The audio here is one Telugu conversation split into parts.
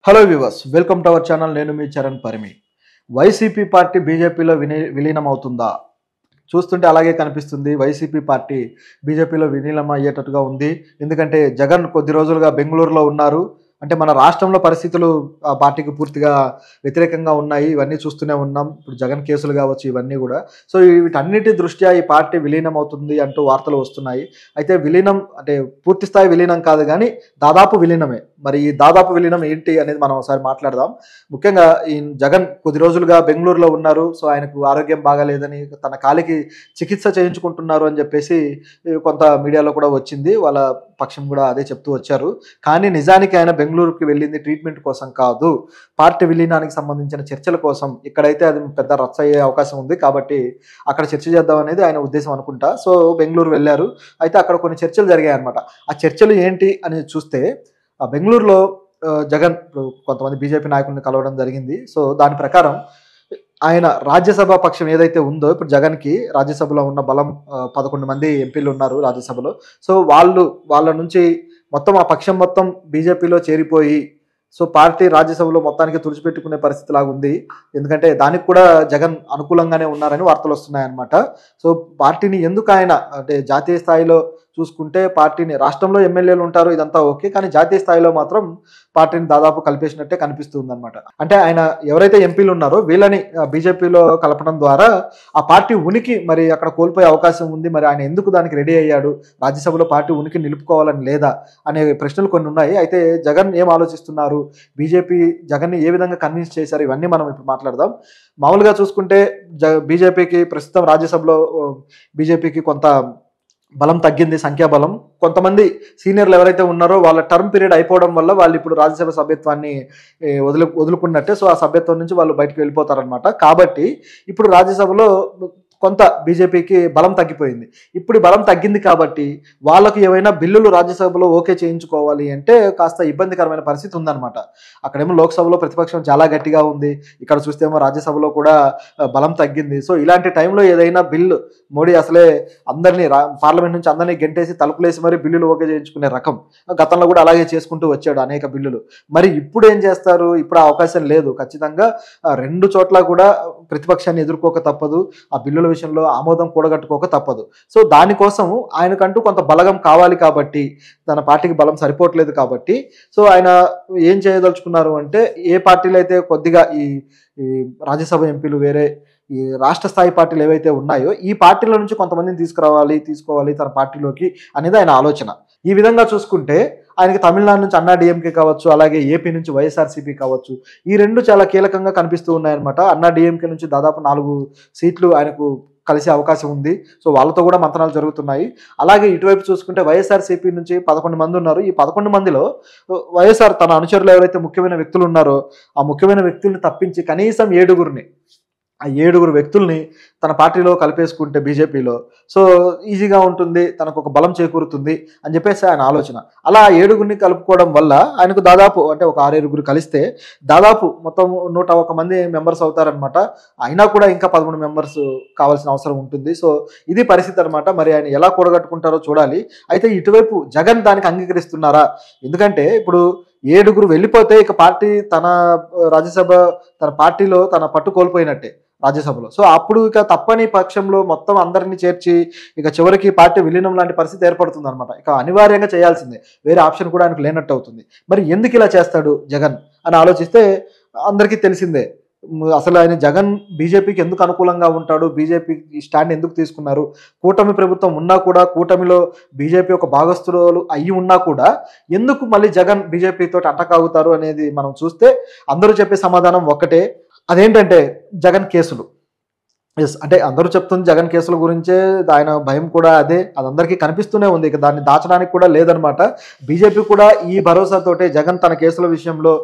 Hello viewers, welcome to our channel. నేను మీ చరణ్ పరిమి. వైసీపీ పార్టీ బీజేపీలో విలీనం అవుతుందా? చూస్తుంటే అలాగే కనిపిస్తుంది. వైసీపీ పార్టీ బీజేపీలో విలీనం అయ్యేటట్టుగా ఉంది. ఎందుకంటే జగన్ కొద్ది రోజులుగా బెంగళూరులో ఉన్నారు. అంటే మన రాష్ట్రంలో పరిస్థితులు ఆ పార్టీకి పూర్తిగా వ్యతిరేకంగా ఉన్నాయి. ఇవన్నీ చూస్తూనే ఉన్నాం. ఇప్పుడు జగన్ కేసులు కావచ్చు, ఇవన్నీ కూడా. సో వీటన్నిటి దృష్ట్యా ఈ పార్టీ విలీనం అవుతుంది అంటూ వార్తలు వస్తున్నాయి. అయితే విలీనం అంటే పూర్తి స్థాయి విలీనం కాదు కానీ దాదాపు విలీనమే. మరి ఈ దాదాపు విలీనం ఏంటి అనేది మనం ఒకసారి మాట్లాడదాం. ముఖ్యంగా ఈ జగన్ కొద్ది రోజులుగా బెంగళూరులో ఉన్నారు. సో ఆయనకు ఆరోగ్యం బాగాలేదని తన కాలికి చికిత్స చేయించుకుంటున్నారు అని చెప్పేసి కొంత మీడియాలో కూడా వచ్చింది. వాళ్ళ పక్షం కూడా అదే చెప్తూ వచ్చారు. కానీ నిజానికి ఆయన బెంగళూరుకి వెళ్ళింది ట్రీట్మెంట్ కోసం కాదు, పార్టీ విలీనానికి సంబంధించిన చర్చల కోసం. ఇక్కడైతే అది పెద్ద రచ్చ అయ్యే అవకాశం ఉంది కాబట్టి అక్కడ చర్చ చేద్దాం అనేది ఆయన ఉద్దేశం అనుకుంటా. సో బెంగళూరు వెళ్ళారు. అయితే అక్కడ కొన్ని చర్చలు జరిగాయి అనమాట. ఆ చర్చలు ఏంటి అని చూస్తే బెంగళూరులో జగన్ కొంతమంది బీజేపీ నాయకుల్ని కలవడం జరిగింది. సో దాని ప్రకారం ఆయన రాజ్యసభ పక్షం ఏదైతే ఉందో, ఇప్పుడు జగన్కి రాజ్యసభలో ఉన్న బలం 11 మంది ఎంపీలు ఉన్నారు రాజ్యసభలో. సో వాళ్ళ నుంచి మొత్తం ఆ పక్షం మొత్తం బీజేపీలో చేరిపోయి సో పార్టీ రాజ్యసభలో మొత్తానికి తుడిచిపెట్టుకునే పరిస్థితి లాగా ఉంది. ఎందుకంటే దానికి కూడా జగన్ అనుకూలంగానే ఉన్నారని వార్తలు వస్తున్నాయన్నమాట. సో పార్టీని ఎందుకు ఆయన అంటే జాతీయ స్థాయిలో చూసుకుంటే పార్టీని, రాష్ట్రంలో ఎమ్మెల్యేలు ఉంటారు, ఇదంతా ఓకే, కానీ జాతీయ స్థాయిలో మాత్రం పార్టీని దాదాపు కలిపేసినట్టే కనిపిస్తుంది అనమాట. అంటే ఆయన ఎవరైతే ఎంపీలు ఉన్నారో వీళ్ళని బీజేపీలో కలపడం ద్వారా ఆ పార్టీ ఉనికి మరి అక్కడ కోల్పోయే అవకాశం ఉంది. మరి ఆయన ఎందుకు దానికి రెడీ అయ్యాడు, రాజ్యసభలో పార్టీ ఉనికి నిలుపుకోవాలని లేదా అనే ప్రశ్నలు కొన్ని ఉన్నాయి. అయితే జగన్ ఏం ఆలోచిస్తున్నారు, బీజేపీ జగన్ని ఏ విధంగా కన్విన్స్ చేశారు, ఇవన్నీ మనం ఇప్పుడు మాట్లాడదాం. మామూలుగా చూసుకుంటే బీజేపీకి ప్రస్తుతం రాజ్యసభలో బీజేపీకి కొంత బలం తగ్గింది, సంఖ్యాబలం. కొంతమంది సీనియర్లు ఎవరైతే ఉన్నారో వాళ్ళ టర్మ్ పీరియడ్ అయిపోవడం వల్ల వాళ్ళు ఇప్పుడు రాజ్యసభ సభ్యత్వాన్ని వదులుకున్నట్టే. సో ఆ సభ్యత్వం నుంచి వాళ్ళు బయటకు వెళ్ళిపోతారనమాట. కాబట్టి ఇప్పుడు రాజ్యసభలో కొంత బీజేపీకి బలం తగ్గిపోయింది. ఇప్పుడు బలం తగ్గింది కాబట్టి వాళ్ళకు ఏవైనా బిల్లులు రాజ్యసభలో ఓకే చేయించుకోవాలి అంటే కాస్త ఇబ్బందికరమైన పరిస్థితి ఉందన్నమాట. అక్కడేమో లోక్సభలో ప్రతిపక్షం చాలా గట్టిగా ఉంది, ఇక్కడ చూస్తేమో రాజ్యసభలో కూడా బలం తగ్గింది. సో ఇలాంటి టైంలో ఏదైనా బిల్లు, మోడీ అసలే అందరినీ పార్లమెంట్ నుంచి అందరినీ గెంటేసి తలుపులేసి మరి బిల్లులు ఓకే చేయించుకునే రకం. గతంలో కూడా అలాగే చేసుకుంటూ వచ్చాడు అనేక బిల్లులు. మరి ఇప్పుడు ఏం చేస్తారు? ఇప్పుడు ఆ అవకాశం లేదు. ఖచ్చితంగా రెండు చోట్ల కూడా ప్రతిపక్షాన్ని ఎదుర్కోక తప్పదు, ఆ బిల్లుల విషయంలో ఆమోదం కూడగట్టుకోక తప్పదు. సో దానికోసం ఆయనకంటూ కొంత బలగం కావాలి కాబట్టి, తన పార్టీకి బలం సరిపోవట్లేదు కాబట్టి, సో ఆయన ఏం చేయదలుచుకున్నారు అంటే, ఏ పార్టీలు అయితే కొద్దిగా ఈ రాజ్యసభ ఎంపీలు వేరే ఈ రాష్ట్ర స్థాయి పార్టీలు ఏవైతే ఉన్నాయో ఈ పార్టీల నుంచి కొంతమందిని తీసుకోవాలి తన పార్టీలోకి అనేది ఆయన ఆలోచన. ఈ విధంగా చూసుకుంటే ఆయనకి తమిళనాడు నుంచి అన్నా డిఎంకే కావచ్చు, అలాగే ఏపీ నుంచి వైఎస్ఆర్సీపీ కావచ్చు, ఈ రెండు చాలా కీలకంగా కనిపిస్తూ ఉన్నాయన్నమాట. అన్నా డిఎంకే నుంచి దాదాపు 4 సీట్లు ఆయనకు కలిసే అవకాశం ఉంది. సో వాళ్ళతో కూడా మంతనాలు జరుగుతున్నాయి. అలాగే ఇటువైపు చూసుకుంటే వైఎస్ఆర్సీపీ నుంచి 11 మంది ఉన్నారు. ఈ 11 మందిలో వైఎస్ఆర్ తన అనుచరులు ఎవరైతే ముఖ్యమైన వ్యక్తులు ఉన్నారో ఆ ముఖ్యమైన వ్యక్తుల్ని తప్పించి కనీసం 7 వ్యక్తుల్ని తన పార్టీలో కలిపేసుకుంటే బీజేపీలో సో ఈజీగా ఉంటుంది, తనకు ఒక బలం చేకూరుతుంది అని చెప్పేసి ఆయన ఆలోచన. అలా 7 కలుపుకోవడం వల్ల ఆయనకు దాదాపు అంటే ఒక 6 కలిస్తే దాదాపు మొత్తం 101 మంది మెంబర్స్ అవుతారనమాట. అయినా కూడా ఇంకా 13 మెంబర్స్ కావాల్సిన అవసరం ఉంటుంది. సో ఇది పరిస్థితి అనమాట. మరి ఆయన ఎలా కూడగట్టుకుంటారో చూడాలి. అయితే ఇటువైపు జగన్ దానికి అంగీకరిస్తున్నారా? ఎందుకంటే ఇప్పుడు 7 వెళ్ళిపోతే ఇక పార్టీ తన రాజ్యసభ, తన పార్టీలో తన పట్టు కోల్పోయినట్టే రాజ్యసభలో. సో అప్పుడు ఇక తప్పని పక్షంలో మొత్తం అందరినీ చేర్చి ఇక చివరికి పార్టీ విలీనం లాంటి పరిస్థితి ఏర్పడుతుంది అనమాట. ఇక అనివార్యంగా చేయాల్సిందే, వేరే ఆప్షన్ కూడా ఆయనకు లేనట్టు అవుతుంది. మరి ఎందుకు ఇలా చేస్తాడు జగన్ అని ఆలోచిస్తే అందరికీ తెలిసిందే. అసలు ఆయన జగన్ బీజేపీకి ఎందుకు అనుకూలంగా ఉంటాడు, బీజేపీ స్టాండ్ ఎందుకు తీసుకున్నారు, కూటమి ప్రభుత్వం ఉన్నా కూడా, కూటమిలో బీజేపీ ఒక భాగస్థులు అయ్యి ఉన్నా కూడా ఎందుకు మళ్ళీ జగన్ బీజేపీతో అంటకాగుతారు అనేది మనం చూస్తే అందరూ చెప్పే సమాధానం ఒక్కటే, అదేంటంటే జగన్ కేసులు. ఎస్, అంటే అందరూ చెప్తుంది జగన్ కేసుల గురించే, ఆయన భయం కూడా అదే, అది అందరికీ కనిపిస్తూనే ఉంది. ఇక దాన్ని దాచడానికి కూడా లేదనమాట. బీజేపీ కూడా ఈ భరోసాతోటే జగన్ తన కేసుల విషయంలో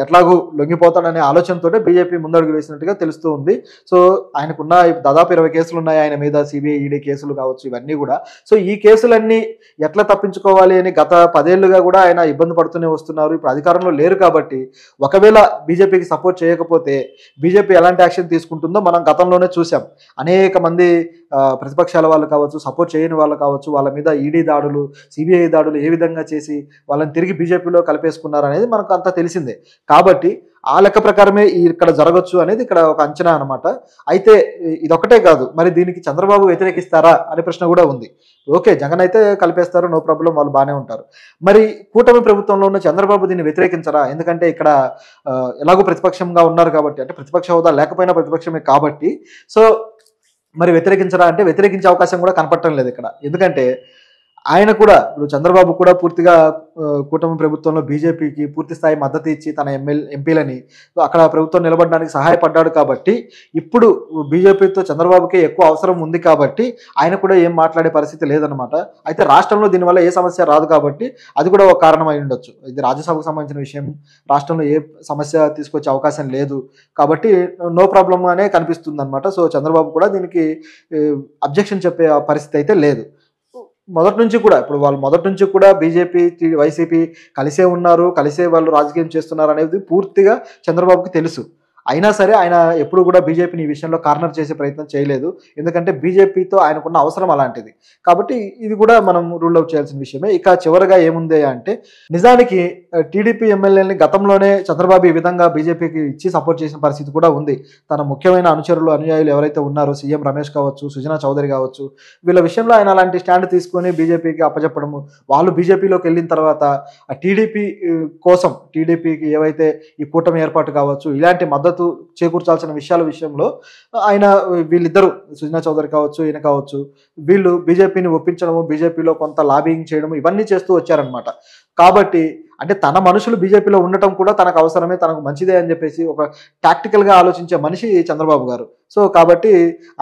ఎట్లాగూ లొంగిపోతాడనే ఆలోచనతోటే బీజేపీ ముందడుగు వేసినట్టుగా తెలుస్తూ ఉంది. సో ఆయనకున్న దాదాపు 20 కేసులు ఉన్నాయి ఆయన మీద, సిబిఐ ఈడీ కేసులు కావచ్చు, ఇవన్నీ కూడా. సో ఈ కేసులన్నీ ఎట్లా తప్పించుకోవాలి అని గత 10 ఏళ్లుగా కూడా ఆయన ఇబ్బంది పడుతూనే వస్తున్నారు. ఇప్పుడు అధికారంలో లేరు కాబట్టి ఒకవేళ బీజేపీకి సపోర్ట్ చేయకపోతే బీజేపీ ఎలాంటి యాక్షన్ తీసుకుంటుందో మనం గతంలోనే చూసాం. అనేక మంది ప్రతిపక్షాల వాళ్ళు కావచ్చు, సపోర్ట్ చేయని వాళ్ళు కావచ్చు, వాళ్ళ మీద ఈడీ దాడులు, సిబిఐ దాడులు ఏ విధంగా చేసి వాళ్ళని తిరిగి బీజేపీలో కలిపేసుకున్నారనేది మనకు అంతా తెలిసిందే. కాబట్టి ఆ లెక్క ప్రకారమే ఇక్కడ జరగొచ్చు అనేది ఇక్కడ ఒక అంచనా అనమాట. అయితే ఇదొక్కటే కాదు, మరి దీనికి చంద్రబాబు వ్యతిరేకిస్తారా అనే ప్రశ్న కూడా ఉంది. ఓకే, జగన్ అయితే కలిపేస్తారు, నో ప్రాబ్లం, వాళ్ళు బాగానే ఉంటారు. మరి కూటమి ప్రభుత్వంలో ఉన్న చంద్రబాబు దీన్ని వ్యతిరేకించరా? ఎందుకంటే ఇక్కడ ఎలాగో ప్రతిపక్షంగా ఉన్నారు కాబట్టి, అంటే ప్రతిపక్ష హోదా లేకపోయినా ప్రతిపక్షమే కాబట్టి, సో మరి వ్యతిరేకించరా అంటే వ్యతిరేకించే అవకాశం కూడా కనపడటం లేదు ఇక్కడ. ఎందుకంటే ఆయన కూడా, ఇప్పుడు చంద్రబాబు కూడా పూర్తిగా కూటమి ప్రభుత్వంలో బీజేపీకి పూర్తి స్థాయి మద్దతు ఇచ్చి తన ఎంపీలని అక్కడ ప్రభుత్వం నిలబడడానికి సహాయపడ్డాడు కాబట్టి, ఇప్పుడు బీజేపీతో చంద్రబాబుకి ఎక్కువ అవసరం ఉంది కాబట్టి ఆయన కూడా ఏం మాట్లాడే పరిస్థితి లేదనమాట. అయితే రాష్ట్రంలో దీనివల్ల ఏ సమస్య రాదు కాబట్టి అది కూడా ఒక కారణం అయి ఉండొచ్చు. ఇది రాజ్యసభకు సంబంధించిన విషయం, రాష్ట్రంలో ఏ సమస్య తీసుకొచ్చే అవకాశం లేదు కాబట్టి నో ప్రాబ్లం అనే కనిపిస్తుంది అనమాట. సో చంద్రబాబు కూడా దీనికి అబ్జెక్షన్ చెప్పే పరిస్థితి అయితే లేదు. మొదటి నుంచి కూడా బీజేపీ, వైసీపీ కలిసే ఉన్నారు, కలిసే వాళ్ళు రాజకీయం చేస్తున్నారు అనేది పూర్తిగా చంద్రబాబుకి తెలుసు. అయినా సరే ఆయన ఎప్పుడు కూడా బీజేపీని ఈ విషయంలో కార్నర్ చేసే ప్రయత్నం చేయలేదు. ఎందుకంటే బీజేపీతో ఆయనకున్న అవసరం అలాంటిది. కాబట్టి ఇది కూడా మనం రూల్ అవుట్ చేయాల్సిన విషయమే. ఇక చివరిగా ఏముంది అంటే, నిజానికి టీడీపీ ఎమ్మెల్యేలని గతంలోనే చంద్రబాబు ఈ విధంగా బీజేపీకి ఇచ్చి సపోర్ట్ చేసిన పరిస్థితి కూడా ఉంది. తన ముఖ్యమైన అనుచరులు, అనుయాయులు ఎవరైతే ఉన్నారో, సీఎం రమేష్ కావచ్చు, సుజనా చౌదరి కావచ్చు, వీళ్ళ విషయంలో ఆయన అలాంటి స్టాండ్ తీసుకొని బీజేపీకి అప్పచెప్పడము, వాళ్ళు బీజేపీలోకి వెళ్ళిన తర్వాత టీడీపీ కోసం, టీడీపీకి ఏవైతే ఈ కూటమి ఏర్పాటు కావచ్చు, ఇలాంటి మద్దతు చేకూర్చాల్సిన విషయంలో ఆయన, వీళ్ళిద్దరూ, సుజనా చౌదరి కావచ్చు, ఈయన కావచ్చు, వీళ్ళు బీజేపీని ఒప్పించడము, బీజేపీలో కొంత లాబింగ్ చేయడము, ఇవన్నీ చేస్తూ వచ్చారనమాట. కాబట్టి అంటే తన మనుషులు బీజేపీలో ఉండటం కూడా తనకు అవసరమే, తనకు మంచిదే అని చెప్పేసి ఒక టాక్టికల్గా ఆలోచించే మనిషి చంద్రబాబు గారు. సో కాబట్టి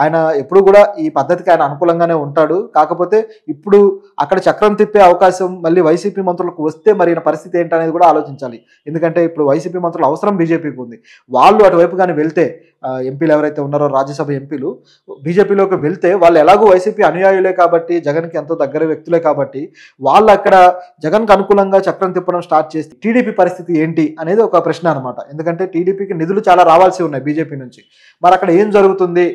ఆయన ఎప్పుడు కూడా ఈ పద్ధతికి ఆయన అనుకూలంగానే ఉంటాడు. కాకపోతే ఇప్పుడు అక్కడ చక్రం తిప్పే అవకాశం మళ్ళీ వైసీపీ మంత్రులకు వస్తే మరి పరిస్థితి ఏంటనేది కూడా ఆలోచించాలి. ఎందుకంటే ఇప్పుడు వైసీపీ మంత్రుల అవసరం బీజేపీకి ఉంది. వాళ్ళు అటువైపు కానీ వెళ్తే, ఎంపీలు ఎవరైతే ఉన్నారో, రాజ్యసభ ఎంపీలు బీజేపీలోకి వెళ్తే, వాళ్ళు ఎలాగో వైసీపీ అనుయాయులే కాబట్టి, జగన్కి ఎంతో దగ్గర వ్యక్తులే కాబట్టి, వాళ్ళు అక్కడ జగన్కి అనుకూలంగా చక్రం తిప్పడం స్టార్ట్ చేస్తే టీడీపీ పరిస్థితి ఏంటి అనేది ఒక ప్రశ్న అనమాట. ఎందుకంటే టీడీపీకి నిధులు చాలా రావాల్సి ఉన్నాయి బీజేపీ నుంచి. మరి అక్కడ ఏం జరుగుతుంది?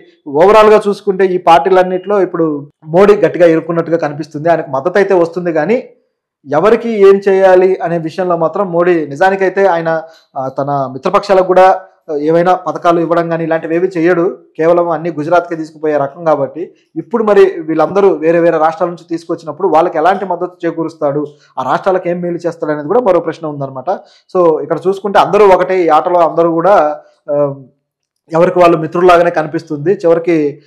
ఓవరాల్గా చూసుకుంటే ఈ పార్టీలన్నింటిలో ఇప్పుడు మోడీ గట్టిగా ఇరుక్కున్నట్టుగా కనిపిస్తుంది. ఆయనకు మద్దతు అయితే వస్తుంది, కానీ ఎవరికి ఏం చేయాలి అనే విషయంలో మాత్రం మోడీ, నిజానికైతే ఆయన తన మిత్రపక్షాలకు కూడా ఏవైనా పథకాలు ఇవ్వడం కానీ ఇలాంటివి ఏవి చేయడు. కేవలం అన్ని గుజరాత్కి తీసుకుపోయే రకం కాబట్టి, ఇప్పుడు మరి వీళ్ళందరూ వేరే వేరే రాష్ట్రాల నుంచి తీసుకొచ్చినప్పుడు వాళ్ళకి ఎలాంటి మద్దతు చేకూరుస్తాడు, ఆ రాష్ట్రాలకు ఏం మేలు చేస్తాడు అనేది కూడా మరో ప్రశ్న ఉందన్నమాట. సో ఇక్కడ చూసుకుంటే అందరూ ఒకటే, ఈ ఆటలో అందరూ కూడా ఎవరికి వాళ్ళు మిత్రుల్లాగానే కనిపిస్తుంది. చివరికి